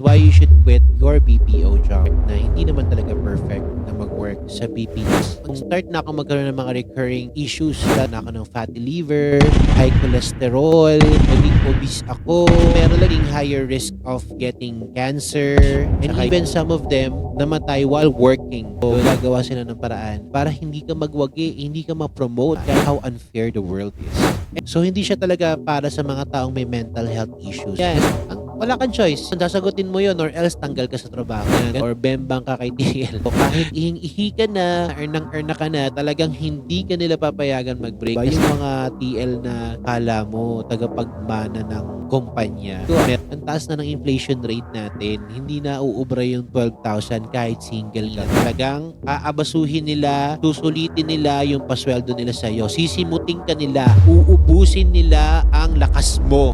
Why you should quit your BPO job na hindi naman talaga perfect na mag-work sa BPO. Kung start na ako magkaroon ng mga recurring issues, na ako ng fatty liver, high cholesterol, naging obese ako, meron laging higher risk of getting cancer, and even some of them namatay while working. So, gagawa sila ng paraan para hindi ka magwagi, hindi ka ma-promote kahit how unfair the world is. So, hindi siya talaga para sa mga taong may mental health issues. Yan. Wala kang choice. Sasagutin mo yon or else tanggal ka sa trabaho. Or bembang ka kay TL. So, kahit ihing-ihi ka na, earn na ka na, talagang hindi ka nila papayagan mag-break. Yung mga TL na kala mo, tagapagmana ng kumpanya. So, ang taas na ng inflation rate natin. Hindi na uubra yung 12,000 kahit single ka. Talagang aabasuhin nila, susulitin nila yung pasweldo nila sa'yo. Sisimuting ka nila, uubusin nila ang lakas mo.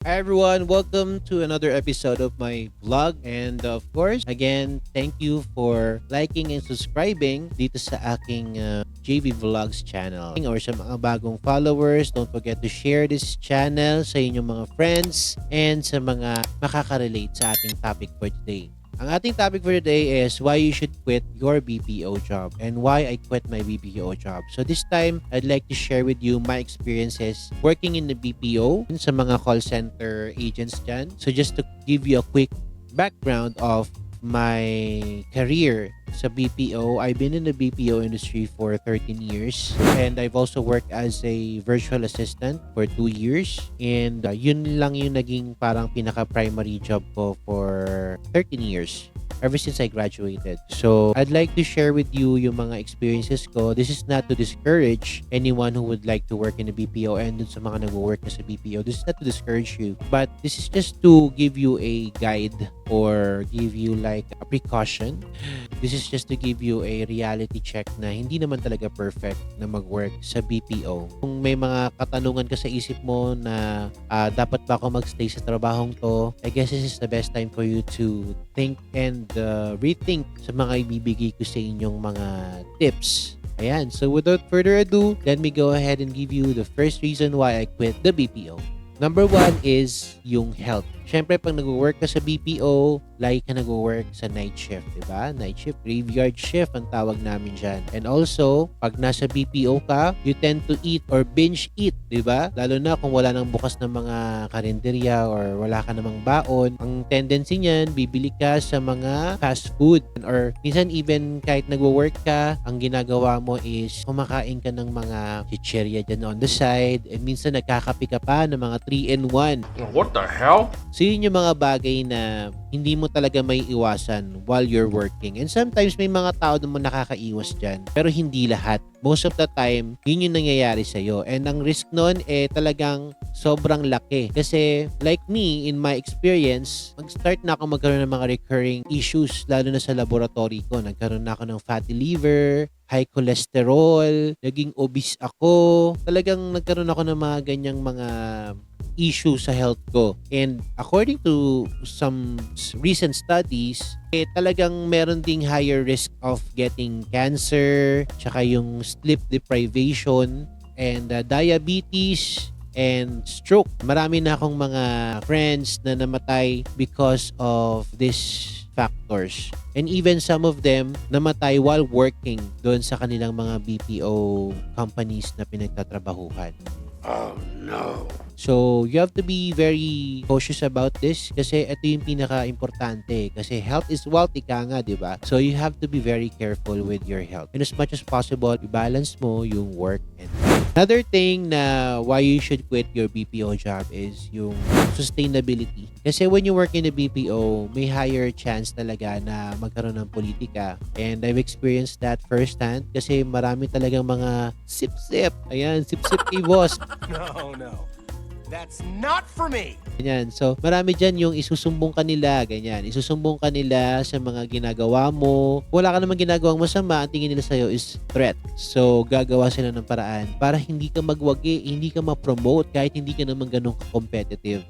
Hi everyone, welcome to another episode of my vlog, and of course, again, thank you for liking and subscribing dito sa aking JV Vlogs channel. Or sa mga bagong followers, don't forget to share this channel sa inyong mga friends and sa mga makaka-relate sa ating topic for today. Ang ating topic for today is why you should quit your BPO job and why I quit my BPO job. So this time, I'd like to share with you my experiences working in the BPO sa mga call center agents dyan. So just to give you a quick background of my career sa BPO, I've been in the BPO industry for 13 years and I've also worked as a virtual assistant for 2 years, and yun lang yung naging parang pinaka-primary job ko for 13 years ever since I graduated. So, I'd like to share with you yung mga experiences ko. This is not to discourage anyone who would like to work in the BPO and dun sa mga nag-work na sa BPO. This is not to discourage you, but this is just to give you a guide or give you like a precaution. This is just to give you a reality check na hindi naman talaga perfect na mag-work sa BPO. Kung may mga katanungan ka sa isip mo na dapat ba ako magstay sa trabahong to, I guess this is the best time for you to think and rethink sa mga ibibigay ko sa inyong mga tips. Ayan, so without further ado, let me go ahead and give you the first reason why I quit the BPO. Number 1 is yung health. Siyempre, pag nag-work ka sa BPO, like ka nag-work sa night shift, diba? Night shift, graveyard shift ang tawag namin dyan. And also, pag nasa BPO ka, you tend to eat or binge eat, diba? Lalo na kung wala nang bukas ng mga karinderya or wala ka namang baon. Ang tendency niyan, bibili ka sa mga fast food. Or minsan even kahit nag-work ka, ang ginagawa mo is kumakain ka ng mga chichirya dyan on the side. And minsan nagkakape ka pa ng mga 3-in-1. What the hell? So yun yung mga bagay na hindi mo talaga may iwasan while you're working. And sometimes may mga tao na mo nakakaiwas dyan. Pero hindi lahat. Most of the time, yun yung nangyayari sa'yo. And ang risk nun, talagang sobrang laki. Kasi like me, in my experience, mag-start na ako magkaroon ng mga recurring issues, lalo na sa laboratory ko. Nagkaroon na ako ng fatty liver, high cholesterol, naging obese ako. Talagang nagkaroon ako ng mga ganyang mga issue sa health ko. And according to some recent studies, talagang meron ding higher risk of getting cancer, tsaka yung sleep deprivation, and diabetes, and stroke. Marami na akong mga friends na namatay because of this factors. And even some of them namatay while working doon sa kanilang mga BPO companies na pinagtatrabahuhan. Oh no. So, you have to be very cautious about this kasi ito yung pinaka-importante. Kasi health is wealth, ika nga, di ba? So, you have to be very careful with your health. And as much as possible, i-balance mo yung work and life. Another thing na why you should quit your BPO job is yung sustainability. Kasi when you work in the BPO, may higher chance talaga na magkaroon ng politika. And I've experienced that firsthand kasi marami talagang mga sip-sip. Ayan, sip-sip kay boss. No. That's not for me. Ganyan. So, marami dyan yung isusumbong ka nila, ganyan. Isusumbong ka nila sa mga ginagawa mo. Wala ka namang ginagawang masama, ang tingin nila sa'yo is threat. So, gagawa sila ng paraan para hindi ka magwagi, hindi ka ma-promote kahit hindi ka naman ganun ka-competitive.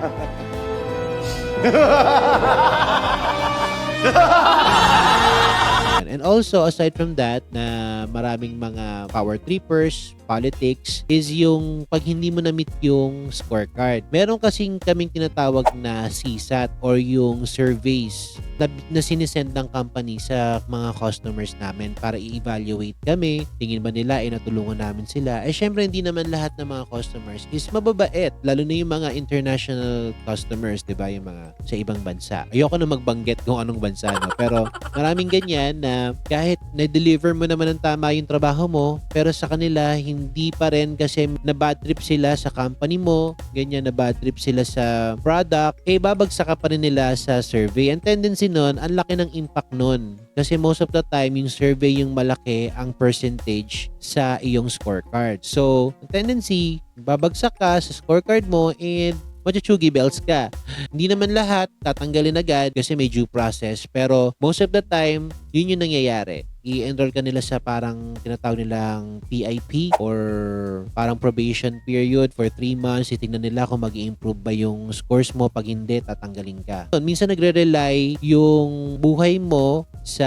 And also, aside from that, na maraming mga power trippers, politics, is yung pag hindi mo na-meet yung scorecard. Meron kasing kaming tinatawag na CSAT or yung surveys na sinisend ng company sa mga customers namin para i-evaluate kami. Tingin ba nila natulungan namin sila? Syempre hindi naman lahat ng mga customers is mababait, lalo na yung mga international customers, 'di ba, yung mga sa ibang bansa. Ayoko na magbanggit kung anong bansa, no? Pero maraming ganyan na kahit na-deliver mo naman ng tama yung trabaho mo, pero sa kanila hindi pa rin kasi na bad trip sila sa company mo, ganyan, na bad trip sila sa product, babagsak ka pa rin nila sa survey. And tendency nun, ang laki ng impact nun. Kasi most of the time, yung survey yung malaki ang percentage sa iyong scorecard. So, tendency, babagsak ka sa scorecard mo and machuchugi bells ka. Hindi naman lahat tatanggalin agad kasi may due process. Pero most of the time, yun yung nangyayari. I-enroll ka nila sa parang tinatawag nilang PIP or parang probation period for 3 months. Titignan nila kung mag-i-improve ba yung scores mo. Pag hindi, tatanggalin ka. So, minsan nagre-rely yung buhay mo sa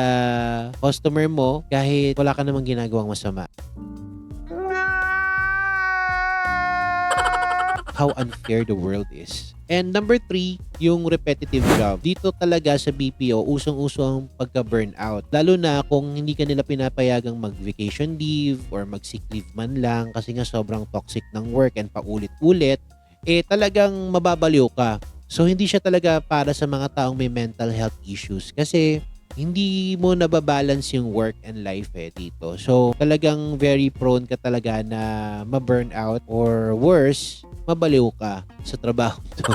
customer mo kahit wala ka namang ginagawang masama. How unfair the world is. And number 3, yung repetitive job. Dito talaga sa BPO, usong-uso ang pagka-burnout. Lalo na kung hindi ka nila pinapayagang mag-vacation leave or mag-sick leave man lang kasi nga sobrang toxic ng work and paulit-ulit, talagang mababaliw ka. So, hindi siya talaga para sa mga taong may mental health issues kasi hindi mo nababalance yung work and life dito. So, talagang very prone ka talaga na ma-burnout or worse, mabaliw ka sa trabaho to.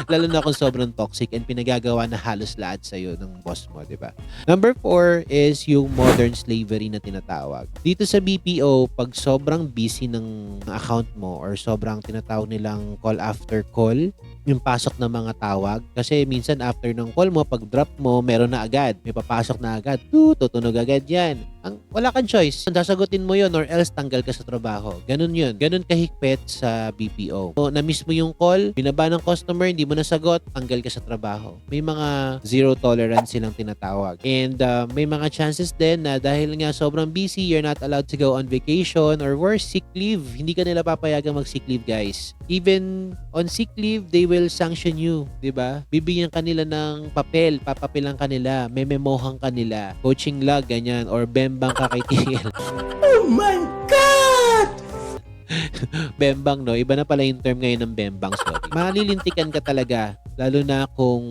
Lalo na kung sobrang toxic and pinagagawa na halos lahat sa'yo ng boss mo, di ba? Number 4 is yung modern slavery na tinatawag. Dito sa BPO, pag sobrang busy ng account mo or sobrang tinatawag nilang call after call, yung pasok ng mga tawag. Kasi minsan after ng call mo, pag drop mo, meron na agad. May papasok na agad. Tutunog agad yan. Wala kang choice. Sasagutin mo yun or else tanggal ka sa trabaho. Ganun yun. Ganun kahigpit sa BPO. So, na-miss mo yung call, binaba ng customer, hindi mo nasagot, tanggal ka sa trabaho. May mga zero tolerance silang tinatawag. And may mga chances din na dahil nga sobrang busy, you're not allowed to go on vacation or worse, sick leave. Hindi ka nila papayagang mag-sick leave, guys. Even on sick leave, they will sanction you, 'di ba? Bibigyan kanila ng papel, papapilang kanila, may memohan kanila, coaching log ganyan or bembang ka kay TL. Oh my God! Bembang, no? Iba na pala yung term ngayon ng bembang, sorry. Malilintikan ka talaga, lalo na kung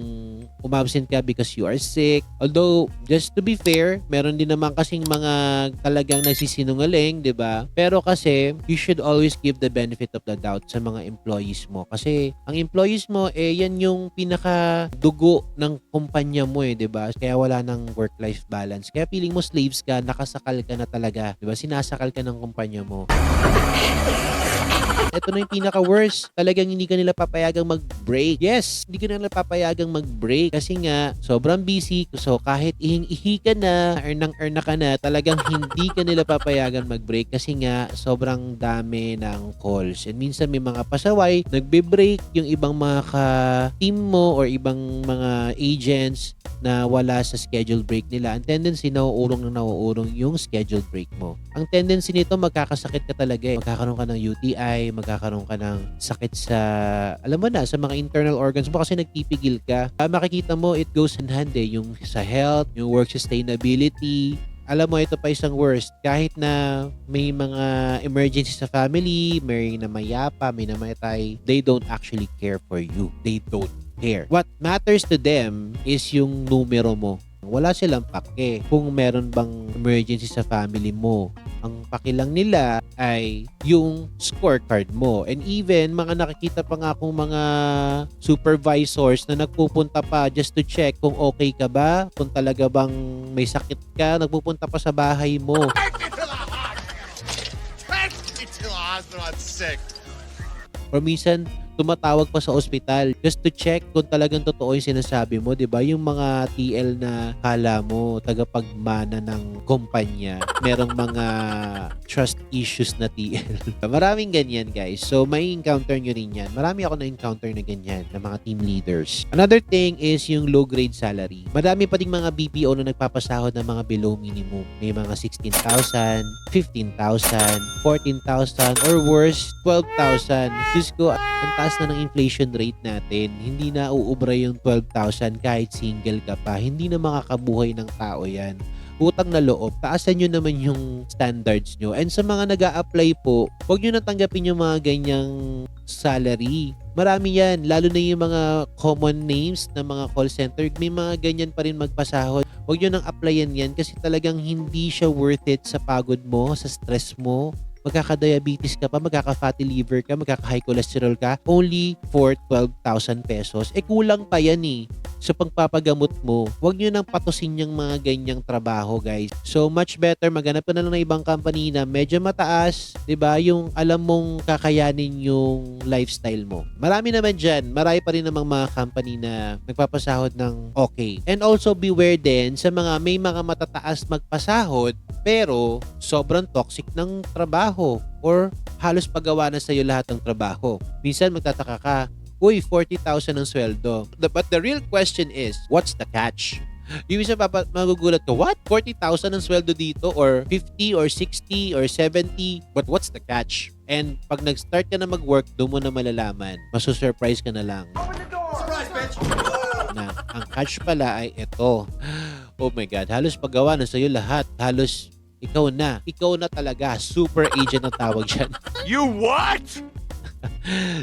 umabsent ka because you are sick. Although, just to be fair, meron din naman kasing mga talagang nagsisinungaling, di ba? Pero kasi, you should always give the benefit of the doubt sa mga employees mo. Kasi, ang employees mo, yan yung pinaka-dugo ng kumpanya mo, di ba? Kaya wala ng work-life balance. Kaya feeling mo slaves ka, nakasakal ka na talaga, di ba? Sinasakal ka ng kumpanya mo. Ito na yung pinaka-worst. Talagang hindi ka nila papayagang mag-break. Yes, hindi ka nila papayagang mag-break kasi nga, sobrang busy. So, kahit ihing-ihi ka na, earn ka na, talagang hindi ka nila papayagang mag-break kasi nga, sobrang dami ng calls. And minsan may mga pasaway, nagbe-break yung ibang mga ka-team mo or ibang mga agents na wala sa schedule break nila. Ang tendency, nauurong yung schedule break mo. Ang tendency nito, magkakasakit ka talaga eh. Magkakaroon ka ng UTI, magkakaroon ka ng sakit sa, alam mo na, sa mga internal organs mo kasi nagpipigil ka. Makikita mo, it goes hand in hand yung sa health, yung work sustainability. Alam mo, ito pa isang worst. Kahit na may mga emergency sa family, may namayapa, may namatay, they don't actually care for you. They don't care. What matters to them is yung numero mo. Wala silang pake kung meron bang emergency sa family mo. Ang paki lang nila ay yung scorecard mo. And even, mga nakikita pa nga akong mga supervisors na nagpupunta pa just to check kung okay ka ba, kung talaga bang may sakit ka, nagpupunta pa sa bahay mo. Take me to the hospital! Take me to the hospital! I'm sick. Or minsan, tumatawag pa sa ospital just to check kung talagang totoo yung sinasabi mo, 'di ba? Yung mga TL na kala mo tagapagmana ng kumpanya, merong mga trust issues na TL. Maraming ganyan, guys. So may encounter nyo rin yan. Marami ako na-encounter na ganyan ng mga team leaders. Another thing is yung low grade salary. Madami pa ding mga BPO na nagpapasahod ng mga below minimum. May mga 16,000, 15,000, 14,000, or worse, 12,000. Diyos ko, ang taas na ng inflation rate natin. Hindi na uubra yung 12,000 kahit single ka pa. Hindi na makakabuhay ng tao yan. Utang na loob, taasan nyo naman yung standards nyo. And sa mga nag-a-apply po, huwag nyo natanggapin yung mga ganyang salary. Marami yan, lalo na yung mga common names ng mga call center. May mga ganyan pa rin magpasahod. Huwag nyo nang applyan yan kasi talagang hindi siya worth it sa pagod mo, sa stress mo. Magkaka-diabetes ka pa, magkaka-fatty liver ka, magkaka-high cholesterol ka, only for 12,000 pesos. Kulang pa yan sa pagpapagamot mo. Huwag nyo nang patusin yung mga ganyang trabaho, guys. So, much better, maghanap ka na lang ng ibang company na medyo mataas, 'di ba? Yung alam mong kakayanin yung lifestyle mo. Marami naman dyan. Marami pa rin namang mga company na nagpapasahod ng okay. And also, beware din sa may mga matataas magpasahod, pero sobrang toxic ng trabaho or halos pagawa na sa'yo lahat ng trabaho. Minsan magtataka ka, uy, 40,000 ang sweldo. But the real question is, what's the catch? Yung isa magugulat ko, what? 40,000 ang sweldo dito? Or 50 or 60 or 70? But what's the catch? And pag nag-start ka na mag-work, doon mo na malalaman. Masusurprise ka na lang. Open the door! Surprise, bitch! Na ang catch pala ay ito. Oh my God, halos paggawa na sa'yo lahat. Halos ikaw na talaga. Super agent ang tawag dyan. You what?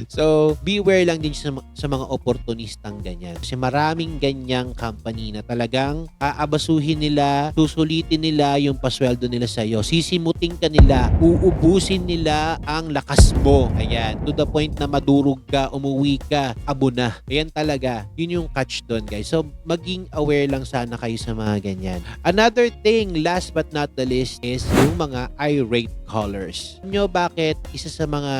So, beware lang din sa mga oportunistang ganyan. Kasi maraming ganyang company na talagang aabasuhin nila, susulitin nila yung pasweldo nila sa'yo. Sisimutin ka nila, uubusin nila ang lakas mo. Ayan, to the point na madurog ka, umuwi ka, abo na. Ayan talaga. Yun yung catch doon, guys. So, maging aware lang sana kayo sa mga ganyan. Another thing, last but not the least, is yung mga irate callers. Alam nyo bakit isa sa mga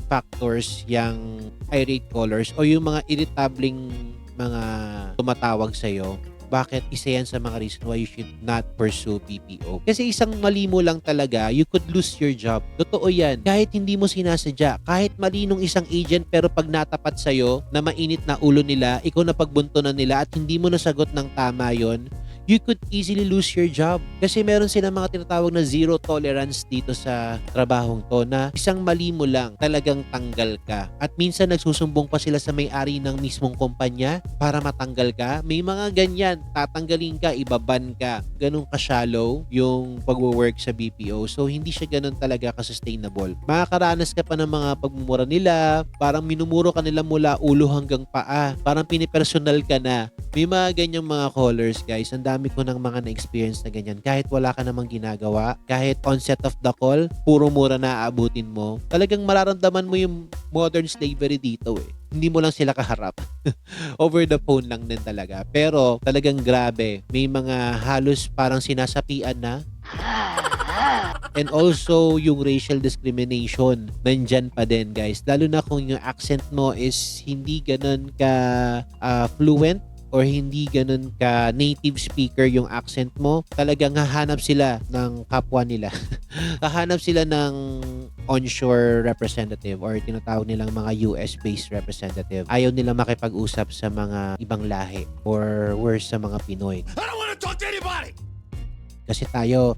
factors yung irate callers o yung mga irritabling mga tumatawag sa'yo? Bakit isa yan sa mga reason why you should not pursue BPO? Kasi isang mali mo lang talaga, you could lose your job. Totoo yan. Kahit hindi mo sinasadya, kahit malinong isang agent pero pag natapat sa'yo na mainit na ulo nila, ikaw na pagbuntunan nila at hindi mo nasagot ng tama yon, you could easily lose your job. Kasi meron silang mga tinatawag na zero tolerance dito sa trabahong to na isang mali mo lang, talagang tanggal ka. At minsan nagsusumbong pa sila sa may-ari ng mismong kumpanya para matanggal ka. May mga ganyan, tatanggalin ka, ibaban ka. Ganun ka-shallow yung pag-work sa BPO. So, hindi siya ganun talaga ka-sustainable. Makakaranas ka pa ng mga pagmumura nila, parang minumuro ka nila mula ulo hanggang paa. Parang pinipersonal ka na. May mga ganyang mga callers, guys. Ang dami ko ng mga na-experience na ganyan. Kahit wala ka namang ginagawa, kahit onset of the call, puro mura na aabutin mo. Talagang mararamdaman mo yung modern slavery dito Hindi mo lang sila kaharap. Over the phone lang din talaga. Pero talagang grabe. May mga halos parang sinasapian na. And also, yung racial discrimination, nandyan pa din, guys. Lalo na kung yung accent mo is hindi ganun ka fluent or hindi ganun ka native speaker yung accent mo, talagang hahanap sila ng kapwa nila. Hahanap sila ng onshore representative or tinatawag nilang mga US-based representative. Ayaw nila makipag-usap sa mga ibang lahi or worse sa mga Pinoy. I don't want to talk to anybody! Kasi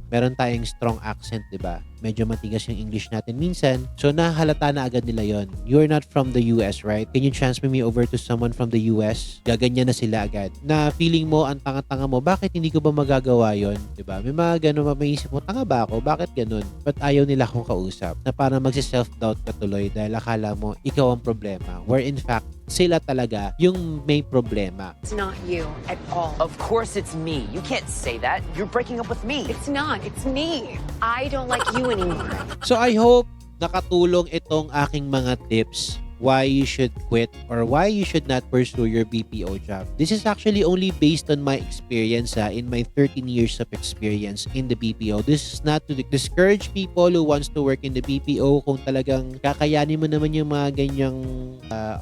meron tayong strong accent, di ba? Medyo matigas yung English natin minsan. So, nahalata na agad nila yon. You're not from the US, right? Can you transfer me over to someone from the US? Gaganyan na sila agad. Na feeling mo, ang tanga-tanga mo, bakit hindi ko ba magagawa yon? Di ba? May mga ganun, may isip mo, tanga ba ako? Bakit ganun? But ayaw nila akong kausap. Na parang magsi-self-doubt ka tuloy dahil akala mo, ikaw ang problema. Where in fact, sila talaga yung may problema. It's not you at all. Of course it's me. You can't say that. You're breaking up with me. It's not. It's me. I don't like you anymore. So I hope nakatulong itong aking mga tips why you should quit or why you should not pursue your BPO job. This is actually only based on my experience in my 13 years of experience in the BPO. This is not to discourage people who wants to work in the BPO kung talagang kakayanin mo naman yung mga ganyang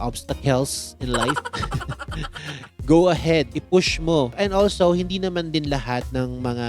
obstacles in life. Go ahead, i-push mo. And also, hindi naman din lahat ng mga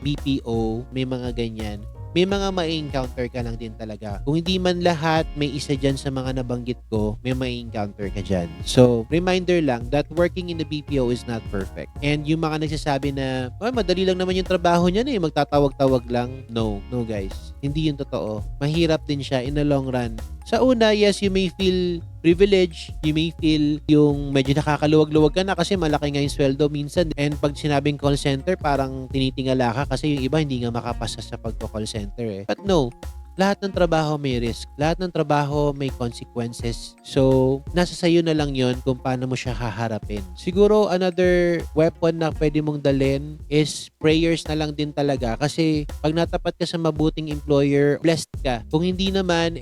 BPO may mga ganyan. May mga ma-encounter ka lang din talaga. Kung hindi man lahat, may isa dyan sa mga nabanggit ko, may ma-encounter ka dyan. So, reminder lang that working in the BPO is not perfect. And yung mga nagsasabi na, madali lang naman yung trabaho niyan magtatawag-tawag lang. No guys. Hindi yun totoo. Mahirap din siya in the long run. Sa una, yes, you may feel privilege, you may feel yung medyo nakakaluwag-luwag ka na kasi malaki nga yung sweldo minsan. And pag sinabing call center, parang tinitingala ka kasi yung iba hindi nga makapasa sa pagko-call center But no, lahat ng trabaho may risk. Lahat ng trabaho may consequences. So, nasa sayo na lang yon kung paano mo siya haharapin. Siguro, another weapon na pwede mong dalhin is prayers na lang din talaga. Kasi, pag natapat ka sa mabuting employer, blessed ka. Kung hindi naman,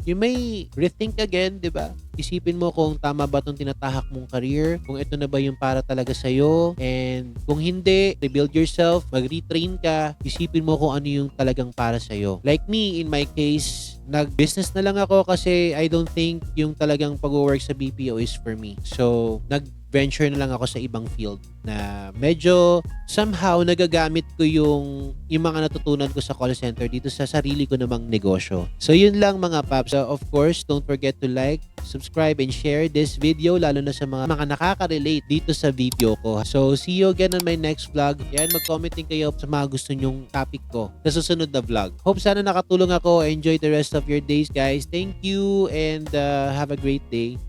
you may rethink again, di ba? Isipin mo kung tama ba itong tinatahak mong career, kung ito na ba yung para talaga sa'yo, and kung hindi, rebuild yourself, mag-retrain ka, isipin mo kung ano yung talagang para sa'yo. Like me, in my case, nag-business na lang ako kasi I don't think yung talagang pag-work sa BPO is for me. So, nag-venture na lang ako sa ibang field na medyo somehow nagagamit ko yung mga natutunan ko sa call center dito sa sarili ko namang negosyo. So yun lang mga paps. Of course, don't forget to like, subscribe, and share this video lalo na sa mga nakaka-relate dito sa video ko. So see you again on my next vlog. Yan, mag-comment din kayo sa mga gusto nyong topic ko sa susunod na vlog. Hope sana nakatulong ako. Enjoy the rest of your days guys. Thank you and have a great day.